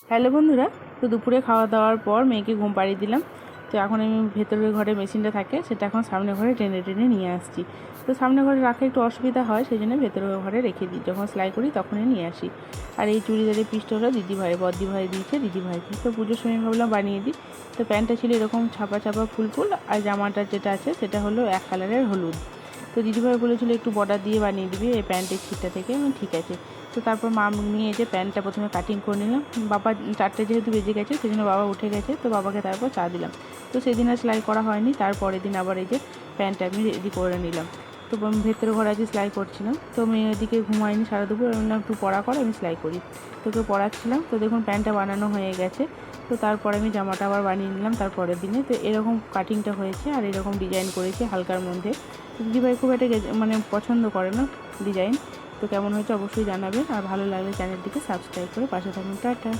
Hello বন্ধুরা, তো দুপুরে খাওয়া দাওয়ার পর মেয়েকে ঘুম পাড়িয়ে দিলাম। তো এখন আমি ভেতরের ঘরে মেশিনটা থাকে সেটা এখন সামনের ঘরে টেনে টেনে নিয়ে আসছি। তো সামনের ঘরে রাখা একটু অসুবিধা হয়, সেই জন্য ভেতরের ঘরে রেখে দিই, যখন সেলাই করি তখনই নিয়ে আসি। আর এই চুড়িদারের পিসটা হলো দিদিভাই, বড়দিভাই দিয়েছে দিদিভাইকে। তো পুজোর সময় ভাবলাম বানিয়ে দিই। তো প্যান্টটা ছিল এরকম ছাপা ছাপা ফুল ফুল, আর জামাটা যেটা আছে সেটা হলো এক কালারের হলুদ। তো দিদিভাই বলেছিল একটু বর্ডার দিয়ে বানিয়ে দিবি এই প্যান্টের ছিটটা থেকে। আমি ঠিক আছে। তো তারপর মা নিয়ে এসে প্যান্টটা প্রথমে কাটিং করে নিলাম। বাবা 4টে যেহেতু বেজে গেছে সেই জন্য বাবা উঠে গেছে, তো বাবাকে তারপর চা দিলাম। তো সেদিন আর সেলাই করা হয়নি, তারপরের দিন আবার এই যে প্যান্টটা আমি রেডি করে নিলাম। তো ভেতরে ঘরে আজকে সেলাই করছিলাম। তো মেয়ে ওদিকে ঘুমায়নি সারা দুপুর, আমি বললাম একটু পড়া কর, আমি সেলাই করি। তোকে পড়াচ্ছিলাম। তো দেখুন প্যান্টটা বানানো হয়ে গেছে। তো তারপরে আমি জামাটা আবার বানিয়ে নিলাম তারপরের দিনে। তো এরকম কাটিংটা হয়েছে আর এরকম ডিজাইন করেছি হালকার মধ্যে। দিদিভাই খুব একটা মানে পছন্দ করে না ডিজাইন। তো কেমন হয়েছে অবশ্যই জানাবেন, আর ভালো লাগলে চ্যানেলটিকে সাবস্ক্রাইব করে পাশে থাকুন। টাটা।